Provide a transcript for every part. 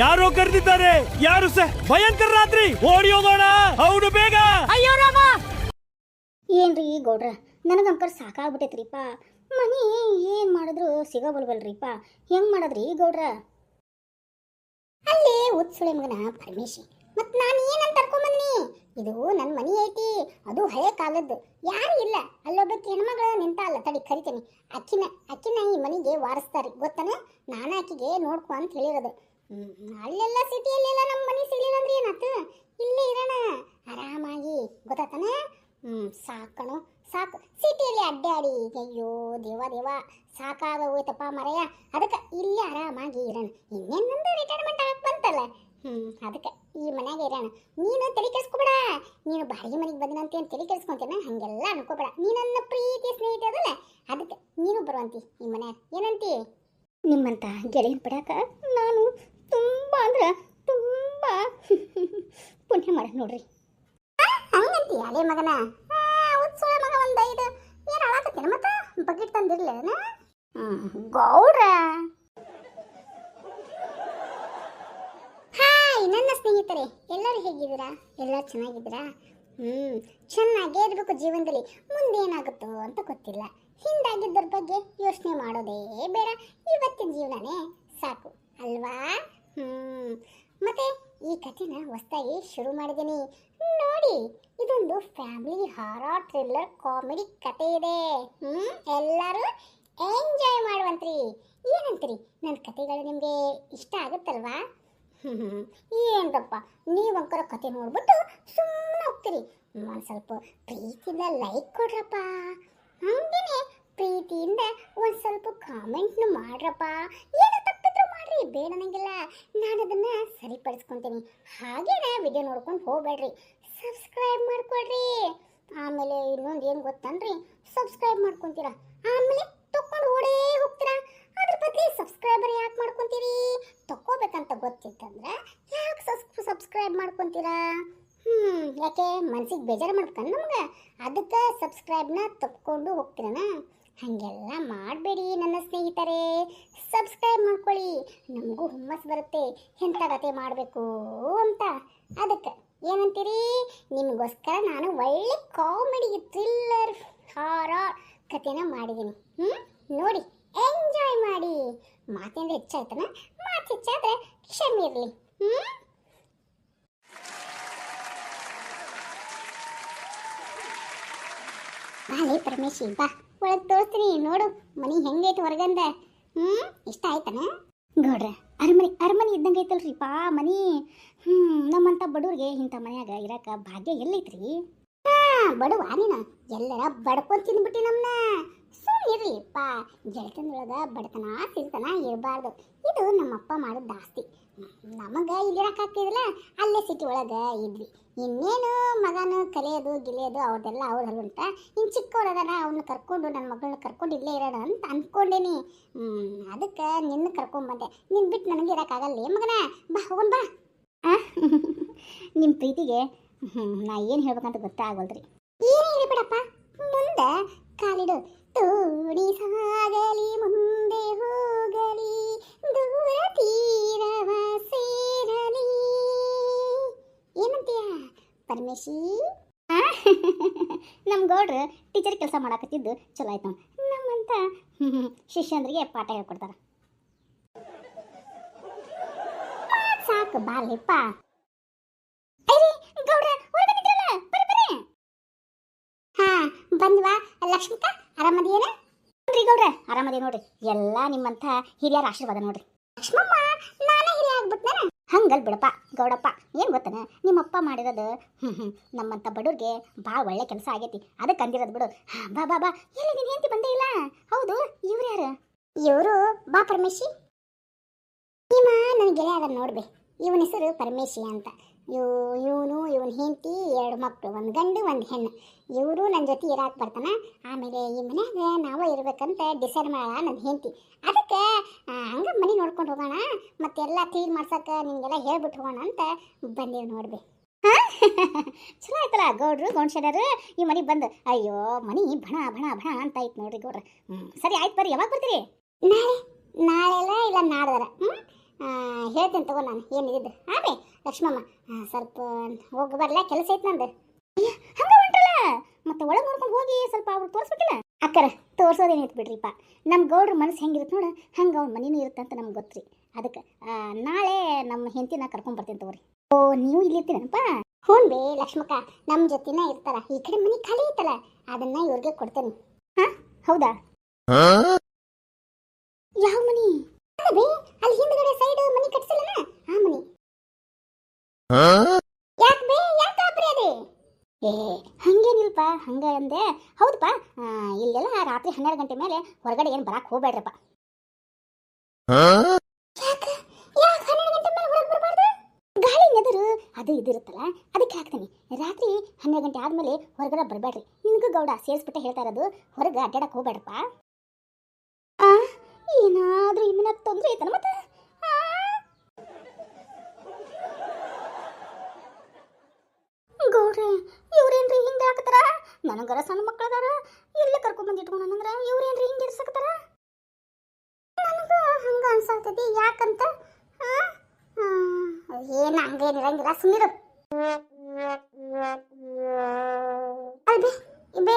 ಯಾರೋ ಕರೆದಿದ್ದಾರೆ. ಯಾರು ಸರ್? ಭಯಂಕರ ರಾತ್ರಿ, ಓಡಿ ಹೋಗೋಣ. ಹೌದು, ಬೇಗ. ಅಯ್ಯೋ ರಾಮ! ಏನ್ರಿ ಗೌಡ್ರ, ನನಗಂಕರ್ ಸಾಕಾಗ್ಬಿಟ್ಟೈತ್ರಿಪ್ಪ. ಮನಿ ಏನ್ ಮಾಡಿದ್ರು ಸಿಗಬಲ್ವಲ್ರಿಪ್ಪ. ಹೆಂಗ್ ಮಾಡದ್ರಿ ಗೌಡ್ರ? ಅಲ್ಲೇ ಉತ್ಸುಳೆ ಮಗನ ಪರಮೇಶಿ, ಮತ್ ನಾನು ಏನಂತ ಕರ್ಕೊಂಬಂದಿನಿ? ಇದು ನನ್ನ ಮನಿ ಐತಿ, ಅದು ಹಳೆ ಕಾಲದ್ದು. ಯಾರು ಇಲ್ಲ. ಅಲ್ಲೊಬ್ಬಕ್ಕೆ ಹೆಣ್ಮಗಳು ನಿಂತ ಅಲ್ಲ, ತಡಿ ಕರಿತೀನಿ. ಅಕ್ಕಿನ ಈ ಮನಿಗೆ ವಾರಿಸ್ತಾರಿ, ಗೊತ್ತನ? ನಾನು ಆಕಿಗೆ ನೋಡ್ಕೊ ಅಂತ ಹೇಳಿರೋದು. ಅಲ್ಲೆಲ್ಲ ಸಿಟಿಯಲ್ಲೆಲ್ಲ ನಮ್ಮ ಮನಿ ಸಿಗ್ಲಿಲ್ಲ ಅಂದ್ರೆ ಏನಾಯ್ತು? ಇಲ್ಲೇ ಇರೋಣ ಆರಾಮಾಗಿ, ಗೊತ್ತಾತನ? ಸಾಕಣು ಸಾಕು, ಸಿಟಿಯಲ್ಲಿ ಅಡ್ಡಾಡಿ. ಅಯ್ಯೋ ದೇವ ಸಾಕಾಗ ಹೋಯ್ತಪ್ಪ ಮರೆಯ. ಅದಕ್ಕೆ ಇಲ್ಲೇ ಆರಾಮಾಗಿ ಇರೋಣ. ಇನ್ನೇನು ನಂದು ರಿಟೈರ್ಮೆಂಟ್ ಆಗಕ್ಕೆ ಬಂತಲ್ಲ, ಅದಕ್ಕೆ ಈ ಮನ್ಯಾಗ ಇರೋಣ. ನೀನು ತಲೆ ಕೆಡಿಸ್ಕೊಬೇಡ. ನೀನು ಬಾಡಿಗೆ ಮನೆಗೆ ಬಂದಿನಂತೆ ಏನು ತಲೆ ಕೆಡಿಸ್ಕೊಂತೇನೆ, ಹಾಗೆಲ್ಲ ಅನ್ಕೋಬೇಡ. ನೀನು ನನ್ನ ಪ್ರೀತಿ ಸ್ನೇಹಿತ ಅದಲ್ಲ, ಅದಕ್ಕೆ ನೀನು ಬರುವಂತಿ ಈ ಮನ್ಯಾಗ. ಏನಂತಿ? ನಿಮ್ಮಂತ ಗೆಳೆಯನ್ ಪಡ್ಯಾಕ ನಾನು ತುಂಬ ಅಂದ್ರೆ ತುಂಬ ಪುಣ್ಯ ಮಾಡ ನೋಡ್ರಿ. ಹಂಗಂತಿ ಅದೇ ಮಗನ ಉತ್ಸವ ಮಗ ಒಂದು 5 ಏನು ಅಳಾಕತ್ತೇನೆ ಮತ್ತೆ ಬಕೆಟ್ ತಂದಿರ್ಲೇನ? ಗೌಡ್ರ, ಹಾಯ್ ನನ್ನ ಸ್ನೇಹಿತರೆ, ಎಲ್ಲರೂ ಹೇಗಿದ್ದೀರಾ? ಎಲ್ಲರೂ ಚೆನ್ನಾಗಿದ್ದೀರಾ? ಚೆನ್ನಾಗೇ ಇರಬೇಕು ಜೀವನದಲ್ಲಿ. ಮುಂದೆ ಏನಾಗುತ್ತೋ ಅಂತ ಗೊತ್ತಿಲ್ಲ. ಹಿಂದಾಗಿದ್ದರ ಬಗ್ಗೆ ಯೋಚನೆ ಮಾಡೋದೇ ಬೇಡ. ಇವತ್ತಿನ ಜೀವನನೇ ಸಾಕು ಅಲ್ವಾ? ಮತ್ತೆ ಈ ಕಥೆನ ಹೊಸದಾಗಿ ಶುರು ಮಾಡಿದ್ದೀನಿ ನೋಡಿ. ಇದೊಂದು ಫ್ಯಾಮಿಲಿ ಹಾರರ್ ಥ್ರಿಲ್ಲರ್ ಕಾಮಿಡಿ ಕತೆ ಇದೆ. ಎಲ್ಲರೂ ಎಂಜಾಯ್ ಮಾಡುವಂತ್ರಿ. ಏನಂತೀರಿ? ನನ್ನ ಕತೆಗಳು ನಿಮಗೆ ಇಷ್ಟ ಆಗುತ್ತಲ್ವಾ? ಏನಪ್ಪ ನೀವಂಕರ ಕತೆ ನೋಡ್ಬಿಟ್ಟು ಸುಮ್ಮನೆ ಹೋಗ್ತೀರಿ. ಒಂದು ಸ್ವಲ್ಪ ಪ್ರೀತಿಯಿಂದ ಲೈಕ್ ಕೊಡ್ರಪ್ಪ. ಹಂಗೇನೆ ಪ್ರೀತಿಯಿಂದ ಒಂದು ಸ್ವಲ್ಪ ಕಾಮೆಂಟ್ನು ಮಾಡ್ರಪ್ಪ. ಏನು ತಪ್ಪಿದ್ರು ಮಾಡ್ರಿ, ಬೇಡ ನಂಗಿಲ್ಲ. ನಾನು ಅದನ್ನ ಸರಿಪಡಿಸ್ಕೊತೀನಿ. ಹಾಗೇನೆ ವಿಡಿಯೋ ನೋಡ್ಕೊಂಡು ಹೋಗ್ಬೇಡ್ರಿ, ಸಬ್ಸ್ಕ್ರೈಬ್ ಮಾಡ್ಕೊಳ್ರಿ. ಆಮೇಲೆ ಇನ್ನೊಂದು ಏನು ಗೊತ್ತನ್ರಿ, ಸಬ್ಸ್ಕ್ರೈಬ್ ಮಾಡ್ಕೊತೀರಾ ಆಮೇಲೆ ತಕೊಂಡು ಓಡೇ ಹೋಗ್ತೀರಾ. ಅದ್ರ ಬದಲು ಸಬ್ಸ್ಕ್ರೈಬರ್ ಯಾಕೆ ಮಾಡ್ಕೊತೀರಿ? ತಗೋಬೇಕಂತ ಗೊತ್ತಿತ್ತಂದ್ರೆ ಯಾಕೆ ಸಬ್ಸ್ಕ್ರೈಬ್ ಮಾಡ್ಕೊತೀರಾ? ಯಾಕೆ ಮನ್ಸಿಗೆ ಬೇಜಾರು ಮಾಡ್ಕೊಂಡು ನಮ್ಗೆ? ಅದಕ್ಕೆ ಸಬ್ಸ್ಕ್ರೈಬ್ನ ತಪ್ಕೊಂಡು ಹೋಗ್ತೀರನ? ಹಾಗೆಲ್ಲ ಮಾಡಬೇಡಿ ನನ್ನ ಸ್ನೇಹಿತರೆ. ಸಬ್ಸ್ಕ್ರೈಬ್ ಮಾಡ್ಕೊಳ್ಳಿ, ನಮಗೂ ಹುಮ್ಮಸ್ ಬರುತ್ತೆ ಎಂಥ ಕತೆ ಮಾಡಬೇಕು ಅಂತ. ಅದಕ್ಕೆ ಏನಂತೀರಿ? ನಿಮಗೋಸ್ಕರ ನಾನು ಒಳ್ಳೆ ಕಾಮಿಡಿ ಥ್ರಿಲ್ಲರ್ ಹಾರರ್ ಕತೆನ ಮಾಡಿದ್ದೀನಿ. ನೋಡಿ ಎಂಜಾಯ್ ಮಾಡಿ. ಮಾತಿಂದ ಹೆಚ್ಚಾಯ್ತನ? ಮಾತು ಹೆಚ್ಚಾದ್ರೆ ಕ್ಷಮೆ ಇರಲಿ. ಬಾಲೇ ಪರಮೇಶಿ, ಬಾ ಒಳಗೆ ತೋರಿಸ್ತೀನಿ ನೋಡು ಮನಿ ಹೆಂಗೈತೆ ಹೊರಗಂದ. ಇಷ್ಟ ಆಯ್ತನ? ಗೌಡ್ರ, ಅರಮನೆ ಇದ್ದಂಗೆ ಐತಲ್ರಿ ಪಾ ಮನಿ. ನಮ್ಮಂತ ಬಡವ್ರಿಗೆ ಇಂಥ ಮನ್ಯಾಗ ಇರಕ ಭಾಗ್ಯ ಎಲ್ಲೈತ್ರಿ? ಬಡವ ನೀನು ಎಲ್ಲರ ಬಡ್ಕೊಂಡು ತಿಂದ್ಬಿಟ್ಟಿ ನಮ್ಮನ್ನ. ಸುಮ್ಮನಿರ್ಲಿ ಪಾ, ಗೆಳತನೊಳಗ ಬಡತನ ಸಿರಿತನ ಇರಬಾರ್ದು. ಇದು ನಮ್ಮಪ್ಪ ಮಾಡೋದು ಜಾಸ್ತಿ. ನಮಗೆ ಇಲ್ಲಿರಕ್ಕಾಗ್ತಿದಿಲ್ಲ, ಅಲ್ಲೇ ಸಿಟಿ ಒಳಗೆ ಇದ್ವಿ. ಇನ್ನೇನು ಮಗನು ಕಲಿಯೋದು ಗಿಲಿಯೋದು ಅವ್ರದ್ದೆಲ್ಲ ಅವ್ರಲ್ಲುಂಟ. ಇನ್ನು ಚಿಕ್ಕವರದಾರ, ಅವನ್ನ ಕರ್ಕೊಂಡು ನನ್ನ ಮಗಳನ್ನ ಕರ್ಕೊಂಡು ಇಲ್ಲೇ ಇರೋಣ ಅಂತ ಅಂದ್ಕೊಂಡೇನಿ. ಅದಕ್ಕೆ ನಿನ್ನ ಕರ್ಕೊಂಡ್ಬಂದೆ. ನಿನ್ನ ಬಿಟ್ಟು ನನಗೆ ಇರೋಕ್ಕಾಗಲ್ಲ ಮಗನ. ಬಾ ಹೋಗೋಣ ಬಾ. ನಿಮ್ಮ ಪ್ರೀತಿಗೆ ನಾ ಏನು ಹೇಳ್ಬೇಕಂತ ಗೊತ್ತಾಗಲ್ರಿ. ಏನೇ ಬಿಡಪ್ಪ, ಮುಂದೆ ಕಾಲಿಡು. ತೋಡಿ ಸಾಗಲಿ ಮುಂದೆ ಹೋಗಲಿ, ದೂರ ತೀರವ ಸೇರಲಿ. ಏನಂತೀಯ ಪರಮೇಶಿ? ನಮ್ಮ ಗೌಡ್ರು ಟೀಚರ್ ಕೆಲಸ ಮಾಡಾಕತ್ತಿದ್ದು ಚಲೋ ಆಯ್ತು. ನಮ್ಮಂತ ಶಿಷ್ಯಂದ್ರಿಗೆ ಪಾಠ ಹೇಳ್ಕೊಡ್ತಾರ. ಸಾಕು ಬಾರ್ಲಿಪ್ಪ. ಬಂದ್ವಾ ಲಕ್ಷ್ಮಿಕ? ಆರಾಮದೇನ? ನೋಡ್ರಿ ಗೌಡ್ರ, ಆರಾಮದೇ ನೋಡ್ರಿ. ಎಲ್ಲ ನಿಮ್ಮಂತ ಹಿರಿಯರ ಆಶೀರ್ವಾದ ನೋಡ್ರಿ. ಲಕ್ಷ್ಮಮ್ಮ, ನಾನೇ ಹಿರಿಯ ಆಗ್ಬಿಟ್ನ? ಹಂಗಲ್ ಬಿಡಪ್ಪ ಗೌಡಪ್ಪ. ಏನು ಗೊತ್ತನ, ನಿಮ್ಮಪ್ಪ ಮಾಡಿರೋದು ನಮ್ಮಂತ ಬಡವ್ರಿಗೆ ಭಾಳ ಒಳ್ಳೆ ಕೆಲಸ ಆಗೈತಿ. ಅದಕ್ಕೆ ಅಂದಿರೋದು ಬಿಡು. ಬಾ ಬಾ ಬಾ. ಎಲ್ಲಿ ನೀನು ಹೆಂಡತಿ ಬಂದೇ ಇಲ್ಲ? ಹೌದು, ಇವ್ರು ಯಾರು? ಇವರು ಬಾ ಪರಮೇಶಿ. ನಿಮ್ಮ ನನ್ನ ಗೆಳೆಯ ಅದನ್ನು ನೋಡ್ಬೇ. ಇವನ ಹೆಸರು ಪರಮೇಶಿ ಅಂತ. ಇವನು ಇವನ ಹೆಂಡತಿ 2 ಮಕ್ಕಳು, 1 ಗಂಡು 1 ಹೆಣ್ಣು. ಇವರು ನನ್ನ ಜೊತೆ ಇರಾಕ್ ಬರ್ತಾನ. ಆಮೇಲೆ ಈ ಮನ್ಯಾಗ ನಾವು ಇರ್ಬೇಕಂತ ಡಿಸೈಡ್ ಮಾಡ ನನ್ನ ಹೆಂಡತಿ. ಅದಕ್ಕೆ ಹಂಗೆ ಮನೆ ನೋಡ್ಕೊಂಡು ಹೋಗೋಣ, ಮತ್ತೆಲ್ಲ ಕ್ಲೀನ್ ಮಾಡ್ಸಕ್ಕೆ ನಿಮಗೆಲ್ಲ ಹೇಳ್ಬಿಟ್ಟು ಹೋಗೋಣ ಅಂತ ಬಂದೇವು ನೋಡ್ಬೇ. ಚಲೋ ಆಯ್ತಲ್ಲ ಗೌಡ್ರು ಗೌಂಡ್ಶಡರು ಈ ಮನೆಗೆ ಬಂದು. ಅಯ್ಯೋ ಮನಿ ಬಣ ಬಣ ಬಣ ಅಂತ ಆಯ್ತು ನೋಡ್ರಿ ಗೌಡ್ರ. ಸರಿ ಆಯ್ತು ಬರ್ರಿ. ಯಾವಾಗ ಬರ್ತೀರಿ? ನಾಳೆ ಎಲ್ಲ ಇಲ್ಲ ನಾಡ್ದಾರ. ಹೇಳ್ತೇನೆ ತಗೋ ನಾನು ಏನಿದ್ದು ಆಮೇ ಲಕ್ಷ್ಮಮ್ಮ ಸ್ವಲ್ಪ ಹೋಗಿ ಬರ್ಲ ಕೆಲಸ ಐತೆ ನಂದು ಹಂಗೆ ಹೊಂಟಲ್ಲ ಮತ್ತೆ ಒಳಗೆ ನೋಡ್ಕೊಂಡು ಹೋಗಿ ಸ್ವಲ್ಪ ಅವ್ರು ತೋರಿಸ್ಬೇಕಿಲ್ಲ ಅಕ್ಕರ ತೋರ್ಸೋದೇನೈತೆ ಬಿಡ್ರಿಪ್ಪ ನಮ್ಮ ಗೌಡ್ರ ಮನಸ್ಸು ಹೆಂಗಿರುತ್ತೆ ನೋಡು ಹಂಗೆ ಅವ್ನ ಮನೇನೂ ಇರುತ್ತೆ ಅಂತ ನಮ್ಗೆ ಗೊತ್ತ್ರಿ ಅದಕ್ಕೆ ನಾಳೆ ನಮ್ಮ ಹೆಂಡತಿನ ಕರ್ಕೊಂಡ್ ಬರ್ತೀನಿ ತಗೋರಿ ಓ ನೀವು ಇಲ್ಲಿ ಇರ್ತೀನಪ್ಪ ಹ್ಞೂ ಬೇ ಲಕ್ಷ್ಮಕ್ಕ ನಮ್ಮ ಜೊತೆನ ಇರ್ತಾರ ಈ ಕಡೆ ಮನೆ ಖಾಲಿ ಐತಲ್ಲ ಅದನ್ನ ಇವ್ರಿಗೆ ಕೊಡ್ತೇನೆ ಹಾ ಹೌದಾ ಯಾವ ಮನಿ ಬೇ ಅಲ್ಲಿ ಹಿಂದ್ಗಡೆ ಸೈಡ್ ಮನಿ ಕಟ್ಸಿಲ್ಲನ ಆ ಮನಿ ಯಾಕೆ ಬೇ ಯಾಕೆ ಗಾಬರಿ ಅದೇ ಏ ಹಂಗೇನಿಲ್ಪ ಹಂಗ ಅಂದೆ ಹೌದಪ್ಪ ಇಲ್ಲೆಲ್ಲ ರಾತ್ರಿ 12 ಗಂಟೆ ಮೇಲೆ ಹೊರಗಡೆ ಏನು ಬರಕ್ಕೆ ಹೋಗ್ಬೇಡ್ರಪ್ಪ ಯಾಕೆ 12 ಗಂಟೆ ಮೇಲೆ ಹೊರಗೆ ಬರಬಾರ್ದು ಗಾಳಿ ನೆದರು ಅದು ಇದಿರುತ್ತಲ್ಲ ಅದಕ್ಕೆ ಹಾಕ್ತೀನಿ ರಾತ್ರಿ 12 ಗಂಟೆ ಆದ್ಮೇಲೆ ಹೊರಗಡೆ ಬರಬೇಡ್ರಿ ನಿನಗೂ ಗೌಡ ಸೇರಿಸ್ಬಿಟ್ಟೆ ಹೇಳ್ತಾ ಇರೋದು ಹೊರಗೆ ಅಡ್ಡಾಡಕ್ಕೆ ಹೋಗ್ಬೇಡ್ರಪ್ಪ ಏನಾದ್ರೂ ಇಮ್ಮನ ತೊಂದರೆ ಐತನ ಮತ್ತೆ ಗೌಡ್ರಿ ಇವ್ರೇನ್ರಿ ಹಿಂಗೆ ಹಾಕ್ತಾರ ನನಗರ ಸಣ್ಣ ಮಕ್ಕಳದಾರ ಇಲ್ಲೇ ಕರ್ಕೊಂಡ್ ಬಂದು ಇಟ್ಕೊಂಡಂದ್ರ ಇವ್ರೇನ್ರಿ ಹಿಂಗೆ ಇರ್ಸಕ್ತಾರ ನನಗೂ ಹಂಗ ಅನ್ಸಾಗ್ತೈತಿ ಯಾಕಂತ ಏನು ಹಂಗೇನಿರಂಗಿಲ್ಲ ಸುಮ್ಮನಿರು ಅಲ್ಬೇ ಬೇ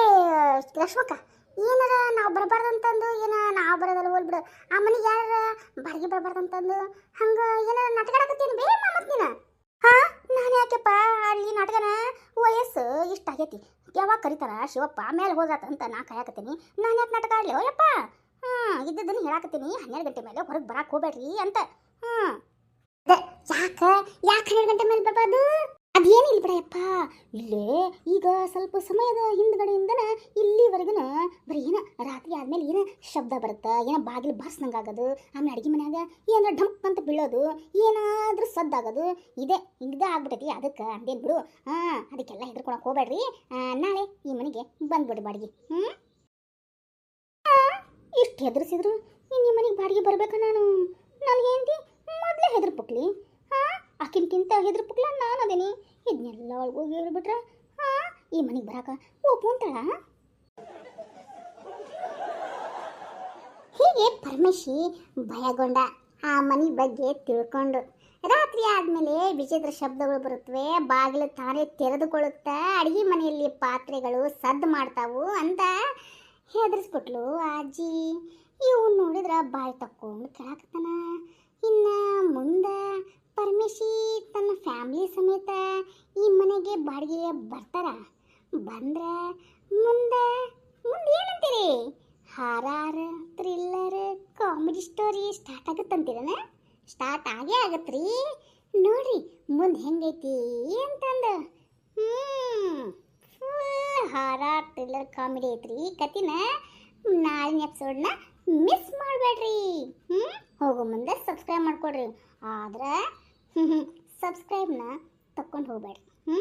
ಲಕ್ಷ್ಮಕ್ಕ ಏನಾರ ನಾವು ಬರಬಾರ್ದಂತಂದು ಏನ ನಾವು ಬರೋದಲ್ಲ ಹೋಲ್ಬಿಡು ಆ ಮನೆಗೆ ಯಾರ ಬಾಡಿಗೆ ಬರಬಾರ್ದಂತಂದು ಹಂಗ ಏನಾರ ನಾಟಕ ಆಡಕತ್ತೀನಿ ಬೇರೆ ಮತ್ ನೀನು ಹಾ ನಾನು ಯಾಕೆಪ್ಪ ಅಲ್ಲಿ ನಾಟಕನ ವಯಸ್ಸು ಇಷ್ಟ ಆಗೈತಿ ಯಾವಾಗ ಕರಿತಾರ ಶಿವಪ್ಪ ಮೇಲೆ ಹೋದಾತಂತ ನಾ ಕಾಯಕತ್ತೀನಿ ನಾನು ಯಾಕೆ ನಾಟಕ ಆಡ್ಲಿ ಓಯಪ್ಪ ಇದ್ದದನ್ನು ಹೇಳಾಕತ್ತೀನಿ 12 ಗಂಟೆ ಮೇಲೆ ಹೊರಗೆ ಬರಕ್ಕೆ ಹೋಗ್ಬೇಡ್ರಿ ಅಂತ ಯಾಕೆ 12 ಗಂಟೆ ಮೇಲೆ ಬರಬಾರ್ದು ಅದೇನಿಲ್ಲ ಬಿಡಯಪ್ಪ ಇಲ್ಲೇ ಈಗ ಸ್ವಲ್ಪ ಸಮಯದ ಹಿಂದ್ಗಡೆಯಿಂದನ ಇಲ್ಲಿವರೆಗನ ಬರೀ ಏನ ರಾತ್ರಿ ಆದ್ಮೇಲೆ ಏನ ಶಬ್ದ ಬರುತ್ತೆ ಏನೋ ಬಾಗಿಲು ಬಾರ್ಸ್ದಂಗೆ ಆಗೋದು ಆಮೇಲೆ ಅಡುಗೆ ಮನ್ಯಾಗ ಏನಾರ ಢಂಪ್ ಅಂತ ಬೀಳೋದು ಏನಾದ್ರೂ ಸದ್ದಾಗೋದು ಇದೇ ಆಗ್ಬಿಟ್ಟೈತಿ ಅದಕ್ಕೆ ಅಂದೇನು ಬಿಡು ಅದಕ್ಕೆಲ್ಲ ಹೆದರ್ಕೊಳಕ್ಕೆ ಹೋಗ್ಬೇಡ್ರಿ ನಾಳೆ ಈ ಮನೆಗೆ ಬಂದ್ಬಿಡು ಬಾಡಿಗೆ ಇಷ್ಟು ಹೆದರ್ಸಿದ್ರು ಈ ಮನೆಗೆ ಬಾಡಿಗೆ ಬರ್ಬೇಕ ನಾನು ಏನು ಮೊದಲೇ ಹೆದರ್ಪುಕ್ಲಿ ಆಕಿನ್ಕಿಂತ ಹೆದರ್ಪುಕ್ಲ ನಾನು ಅದೇನಿ ಇದನ್ನೆಲ್ಲ ಒಳಗೋಗಿ ಹೇಳ್ಬಿಟ್ರೆ ಈ ಮನೆಗೆ ಬರಾಕ ಒಪ್ಪು ಅಂತಾಳ ಹೀಗೆ ಪರಮೇಶಿ ಭಯಗೊಂಡ ಆ ಮನೆ ಬಗ್ಗೆ ತಿಳ್ಕೊಂಡು ರಾತ್ರಿ ಆದಮೇಲೆ ವಿಚಿತ್ರ ಶಬ್ದಗಳು ಬರುತ್ತವೆ ಬಾಗಿಲು ತಾನೇ ತೆರೆದುಕೊಳ್ಳುತ್ತಾ ಅಡುಗೆ ಮನೆಯಲ್ಲಿ ಪಾತ್ರೆಗಳು ಸದ್ದು ಮಾಡ್ತಾವು ಅಂತ ಹೆದರ್ಸ್ಬಿಟ್ಲು ಅಜ್ಜಿ ಇವು ನೋಡಿದ್ರೆ ಬಾಯಿ ತಕ್ಕೊಂಡು ಕೇಳಾಕತ್ತಾನ ಇನ್ನು ಮುಂದೆ ಪರಮೇಶಿ ತನ್ನ ಫ್ಯಾಮಿಲಿ ಸಮೇತ ಈ ಮನೆಗೆ ಬಾಡಿಗೆ ಬರ್ತಾರ ಬಂದ್ರೆ ಮುಂದೆ ಏನಂತೀರಿ horror thriller comedy story start ಆಗುತ್ತಂತೀರನ ಸ್ಟಾರ್ಟ್ ಆಗೇ ಆಗತ್ರಿ ನೋಡ್ರಿ ಮುಂದೆ ಹೆಂಗೈತಿ ಅಂತಂದು ಫುಲ್ ಹಾರಾರ್ ಥ್ರಿಲ್ಲರ್ ಕಾಮಿಡಿ ಐತ್ರಿ ಕತಿನ ನಾಳಿನ ಎಪಿಸೋಡ್ನ ಮಿಸ್ ಮಾಡಬೇಡ್ರಿ ಹೋಗೋ ಮುಂದೆ ಸಬ್ಸ್ಕ್ರೈಬ್ ಮಾಡ್ಕೊಡ್ರಿ ಆದ್ರೆ ಸಬ್ಸ್ಕ್ರೈಬ್ನ ತಕ್ಕೊಂಡು ಹೋಗ್ಬೇಡ್ರಿ